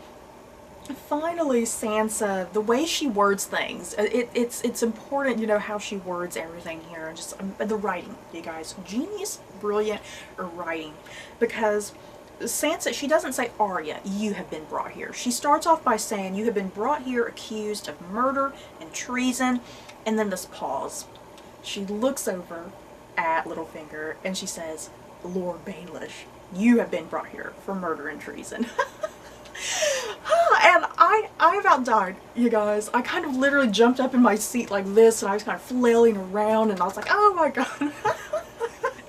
Sansa, the way she words things, it's important, you know, how she words everything here, and just the writing, you guys, genius, brilliant writing, because Sansa, she doesn't say, Arya, you have been brought here. She starts off by saying, you have been brought here accused of murder and treason, and then this pause. She looks over at Littlefinger and she says, Lord Baelish, you have been brought here for murder and treason. And I about died, you guys. I kind of literally jumped up in my seat like this, and I was kind of flailing around, and I was like, oh my god.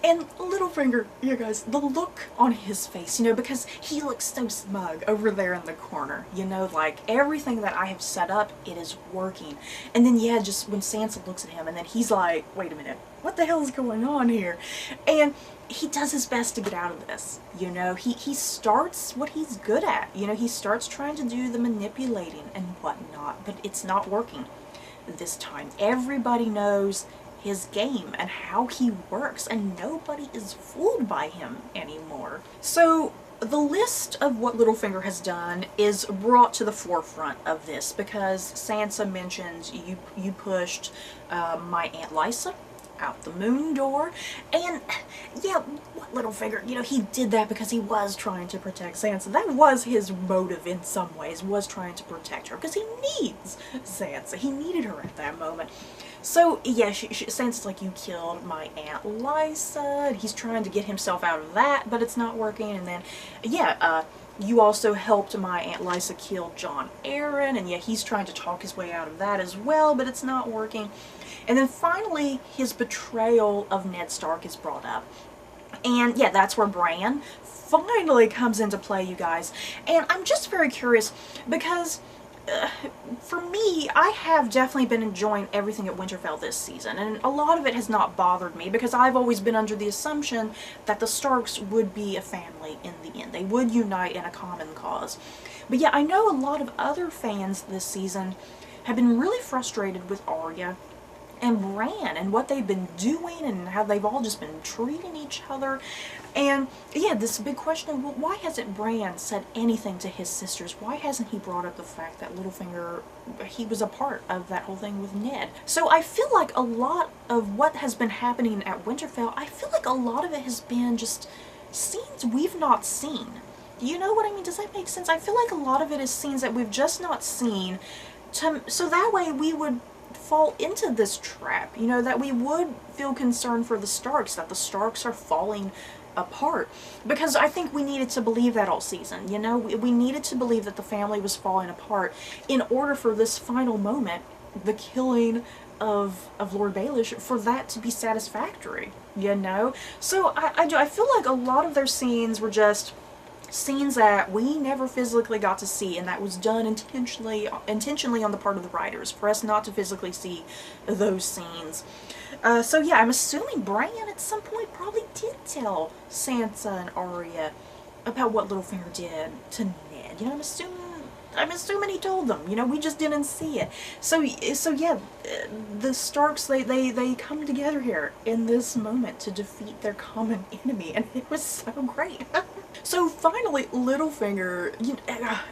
And Littlefinger, you guys, the look on his face, you know, because he looks so smug over there in the corner, you know, like everything that I have set up, it is working. And then, yeah, just when Sansa looks at him, and then he's like, wait a minute, what the hell is going on here? And he does his best to get out of this, you know. He starts what he's good at, you know, he starts trying to do the manipulating and whatnot, but it's not working this time. Everybody knows his game and how he works, and nobody is fooled by him anymore. So the list of what Littlefinger has done is brought to the forefront of this, because Sansa mentions you pushed my Aunt Lysa out the moon door, and yeah, what Littlefinger, you know, he did that because he was trying to protect Sansa. That was his motive in some ways, was trying to protect her, because he needs Sansa. He needed her at that moment. So yeah, Sansa's like, you killed my Aunt Lysa, and he's trying to get himself out of that, but it's not working. And then, yeah, you also helped my Aunt Lysa kill Jon Arryn, and yeah, he's trying to talk his way out of that as well, but it's not working. And then finally, his betrayal of Ned Stark is brought up. And yeah, that's where Bran finally comes into play, you guys. And I'm just very curious, because for me, I have definitely been enjoying everything at Winterfell this season, and a lot of it has not bothered me, because I've always been under the assumption that the Starks would be a family in the end. They would unite in a common cause. But yeah, I know a lot of other fans this season have been really frustrated with Arya and Bran and what they've been doing and how they've all just been treating each other. And yeah, this big question of, well, why hasn't Bran said anything to his sisters? Why hasn't he brought up the fact that Littlefinger, he was a part of that whole thing with Ned? So I feel like a lot of what has been happening at Winterfell, I feel like a lot of it has been just scenes we've not seen. You know what I mean? Does that make sense? I feel like a lot of it is scenes that we've just not seen, so that way we would fall into this trap, you know, that we would feel concerned for the Starks, that the Starks are falling apart. Because I think we needed to believe that all season, you know, we needed to believe that the family was falling apart in order for this final moment, the killing of Lord Baelish, for that to be satisfactory, you know? So I feel like a lot of their scenes were just scenes that we never physically got to see, and that was done intentionally on the part of the writers for us not to physically see those scenes. So yeah, I'm assuming Bran at some point probably did tell Sansa and Arya about what Littlefinger did to Ned. You know, I'm assuming he told them. You know, we just didn't see it. So yeah, the Starks, they come together here in this moment to defeat their common enemy, and it was so great. So finally, Littlefinger,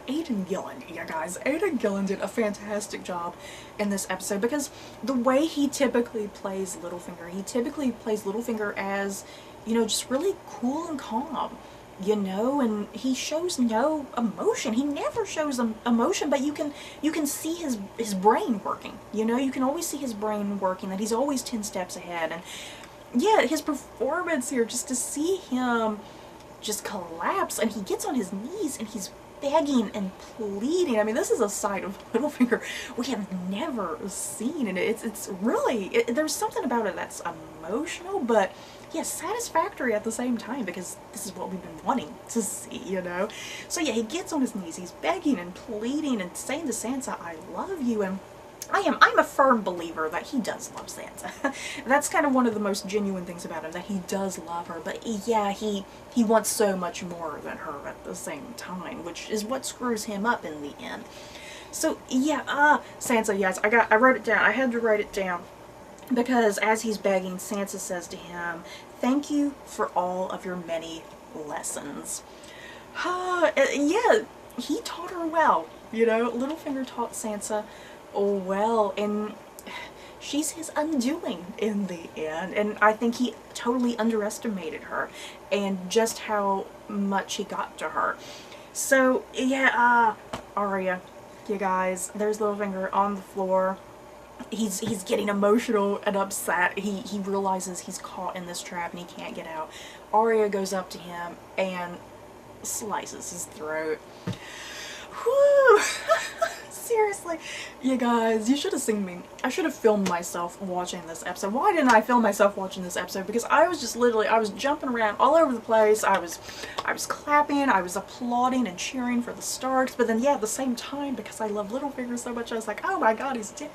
Aidan Gillen, yeah guys, Aidan Gillen did a fantastic job in this episode, because the way he typically plays Littlefinger as, you know, just really cool and calm, you know, and he shows no emotion. He never shows emotion, but you can see his brain working, you know, you can always see his brain working, that he's always 10 steps ahead. And yeah, his performance here, just to see him just collapse, and he gets on his knees and he's begging and pleading. I mean, this is a side of Littlefinger we have never seen, and it's really, there's something about it that's emotional, but yeah, satisfactory at the same time, because this is what we've been wanting to see, you know? So yeah, he gets on his knees, he's begging and pleading and saying to Sansa, I love you, and I'm a firm believer that he does love Sansa. That's kind of one of the most genuine things about him, that he does love her, but yeah, he wants so much more than her at the same time, which is what screws him up in the end. So yeah, Sansa, yes, I wrote it down. I had to write it down, because as he's begging, Sansa says to him, thank you for all of your many lessons. Yeah, he taught her well, you know, Littlefinger taught Sansa well, and she's his undoing in the end, and I think he totally underestimated her and just how much he got to her. So yeah, Arya, you guys, there's Littlefinger on the floor. He's getting emotional and upset. He realizes he's caught in this trap and he can't get out. Arya goes up to him and slices his throat. Whew. Seriously, you guys, you should have seen me. I should have filmed myself watching this episode. Why didn't I film myself watching this episode? Because I was just literally, I was jumping around all over the place. I was clapping, I was applauding and cheering for the Starks, but then yeah, at the same time, because I love Littlefinger so much, I was like, oh my god, he's dead.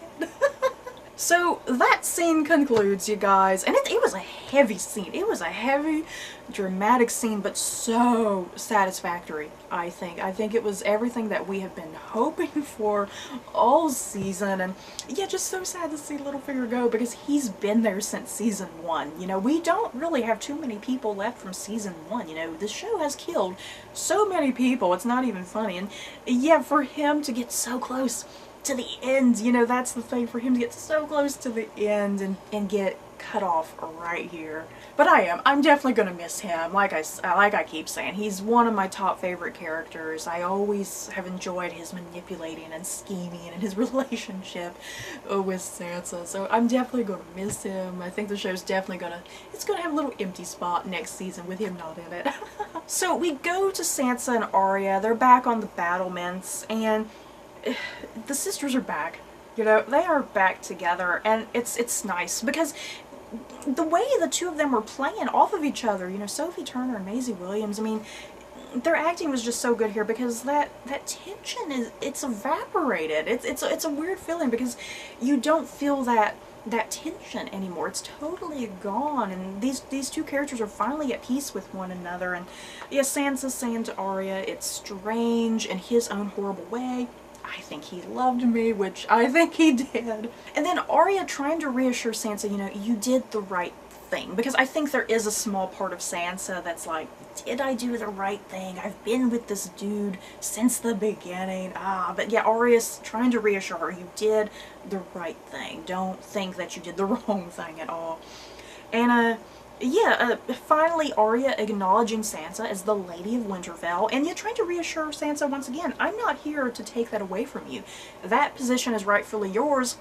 So that scene concludes, you guys, and it was a heavy scene. It was a heavy, dramatic scene, but so satisfactory, I think. I think it was everything that we have been hoping for all season, and yeah, just so sad to see Littlefinger go, because he's been there since season 1. You know, we don't really have too many people left from season 1, you know. The show has killed so many people, it's not even funny, and yeah, for him to get so close to the end, you know, that's the thing, for him to get so close to the end and get cut off right here. But I'm definitely gonna miss him. Like I keep saying, he's one of my top favorite characters. I always have enjoyed his manipulating and scheming and his relationship with Sansa. So I'm definitely gonna miss him. I think the show's definitely gonna have a little empty spot next season with him not in it. So we go to Sansa and Arya. They're back on the battlements, and the sisters are back. You know, they are back together, and it's nice, because the way the two of them were playing off of each other, you know, Sophie Turner and Maisie Williams, I mean, their acting was just so good here, because that tension it's evaporated. It's a weird feeling, because you don't feel that that tension anymore. It's totally gone, and these two characters are finally at peace with one another. And yeah, Sansa's saying to Arya, it's strange in his own horrible way, I think he loved me, which I think he did. And then Arya trying to reassure Sansa, you know, you did the right thing. Because I think there is a small part of Sansa that's like, did I do the right thing? I've been with this dude since the beginning. But yeah, Arya's trying to reassure her, you did the right thing. Don't think that you did the wrong thing at all. And finally Arya acknowledging Sansa as the Lady of Winterfell, and yet trying to reassure Sansa once again, I'm not here to take that away from you. That position is rightfully yours.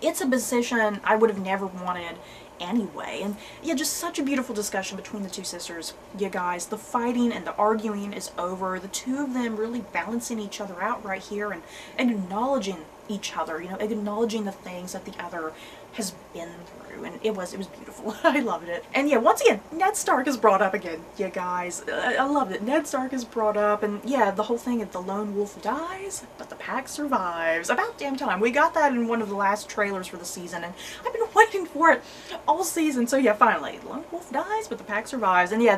It's a position I would have never wanted anyway. And yeah, just such a beautiful discussion between the two sisters. Yeah, guys, the fighting and the arguing is over. The two of them really balancing each other out right here and acknowledging each other, you know, acknowledging the things that the other has been through, and it was beautiful. I loved it. And yeah, once again, Ned Stark is brought up again. Yeah, guys, I love it. Ned Stark is brought up, and yeah, the whole thing is the lone wolf dies, but the pack survives. About damn time. We got that in one of the last trailers for the season, and I've been waiting for it all season. So yeah, finally, lone wolf dies, but the pack survives. And yeah,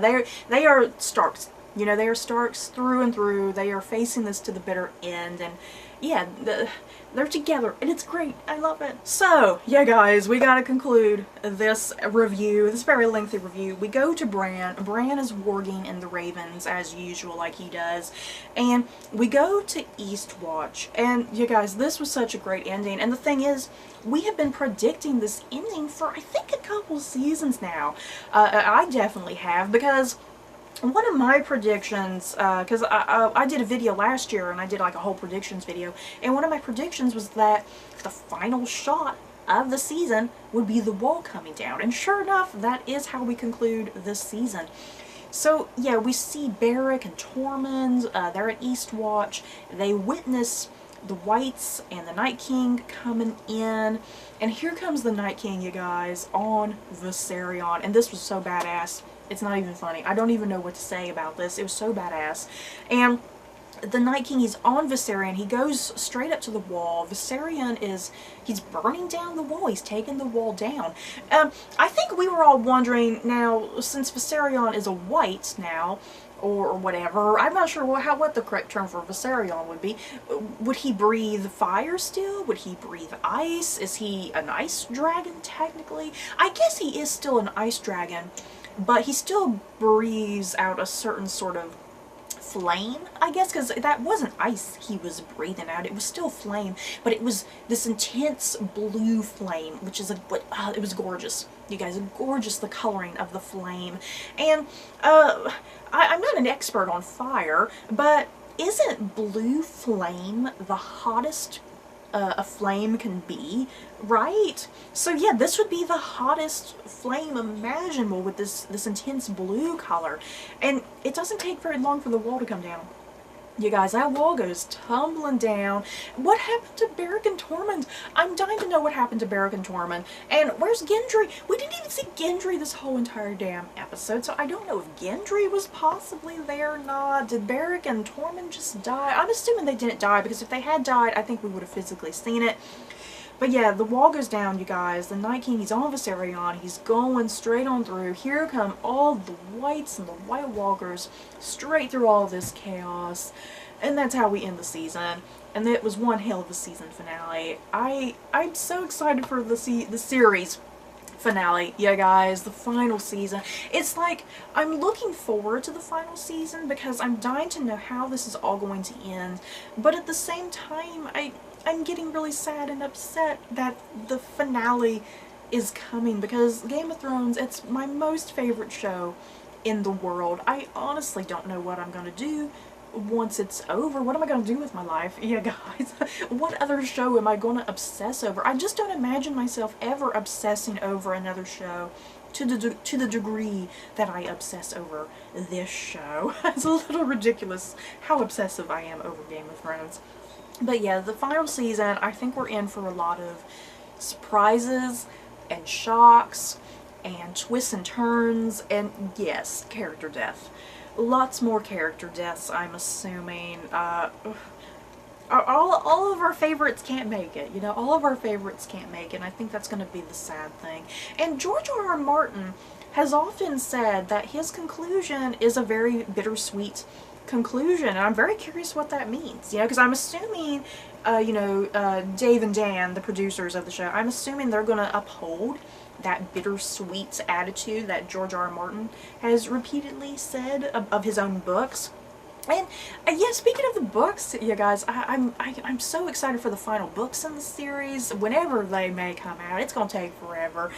they are Starks. You know, they are Starks through and through. They are facing this to the bitter end, and yeah, they're together, and it's great. I love it. So, yeah, guys, we gotta conclude this review, this very lengthy review. We go to Bran. Bran is warging in the Ravens, as usual, like he does. And we go to Eastwatch. And, you guys, this was such a great ending. And the thing is, we have been predicting this ending for, I think, a couple seasons now. I definitely have, because one of my predictions, because I did a video last year and I did like a whole predictions video, and one of my predictions was that the final shot of the season would be the wall coming down, and sure enough, that is how we conclude this season. So yeah, we see Beric and Tormund, they're at Eastwatch, they witness the Whites and the Night King coming in, and here comes the Night King, you guys, on Viserion, and this was so badass. It's not even funny. I don't even know what to say about this. It was so badass. And the Night King, he's on Viserion. He goes straight up to the wall. Viserion he's burning down the wall. He's taking the wall down. I think we were all wondering now, since Viserion is a white now, or whatever, I'm not sure what the correct term for Viserion would be. Would he breathe fire still? Would he breathe ice? Is he an ice dragon technically? I guess he is still an ice dragon, but he still breathes out a certain sort of flame, I guess, because that wasn't ice he was breathing out. It was still flame, but it was this intense blue flame, which is it was gorgeous. You guys, gorgeous, the coloring of the flame. And I'm not an expert on fire, but isn't blue flame the hottest a flame can be, right? So yeah, this would be the hottest flame imaginable with this intense blue color, and it doesn't take very long for the wall to come down. You guys, that wall goes tumbling down. What happened to Beric and Tormund? I'm dying to know what happened to Beric and Tormund. And where's Gendry? We didn't even see Gendry this whole entire damn episode, so I don't know if Gendry was possibly there or not. Did Beric and Tormund just die? I'm assuming they didn't die, because if they had died, I think we would have physically seen it. But yeah, the wall goes down, you guys. The Night King, he's on Viserion. He's going straight on through. Here come all the Whites and the White Walkers straight through all this chaos. And that's how we end the season. And it was one hell of a season finale. I'm so excited for the series finale. Yeah, guys, the final season. It's like, I'm looking forward to the final season because I'm dying to know how this is all going to end. But at the same time, I'm getting really sad and upset that the finale is coming, because Game of Thrones, it's my most favorite show in the world. I honestly don't know what I'm going to do once it's over. What am I going to do with my life? Yeah, guys. What other show am I going to obsess over? I just don't imagine myself ever obsessing over another show to the degree that I obsess over this show. It's a little ridiculous how obsessive I am over Game of Thrones. But yeah, the final season, I think we're in for a lot of surprises and shocks and twists and turns, and yes, character death. Lots more character deaths, I'm assuming. all of our favorites can't make it. You know, all of our favorites can't make it, and I think that's going to be the sad thing. And George R. R. Martin has often said that his conclusion is a very bittersweet conclusion, and I'm very curious what that means. You know, because I'm assuming, Dave and Dan, the producers of the show, I'm assuming they're going to uphold that bittersweet attitude that George R. R. Martin has repeatedly said of his own books. And yeah, speaking of the books, you guys, I'm so excited for the final books in the series. Whenever they may come out, it's gonna take forever,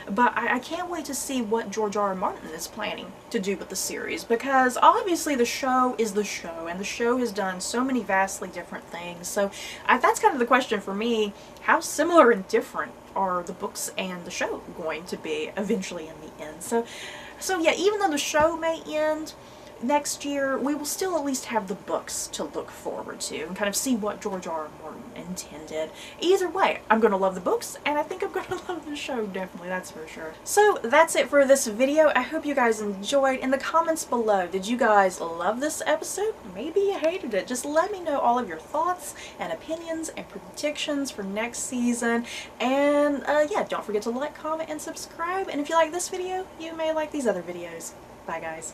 but I can't wait to see what George R. R. Martin is planning to do with the series, because obviously the show is the show, and the show has done so many vastly different things. So that's kind of the question for me: how similar and different are the books and the show going to be eventually in the end? So yeah, even though the show may end next year, we will still at least have the books to look forward to and kind of see what George R. R. Martin intended. Either way, I'm going to love the books, and I think I'm going to love the show, definitely, that's for sure. So that's it for this video. I hope you guys enjoyed. In the comments below, did you guys love this episode? Maybe you hated it. Just let me know all of your thoughts and opinions and predictions for next season. And yeah, don't forget to like, comment, and subscribe. And if you like this video, you may like these other videos. Bye, guys.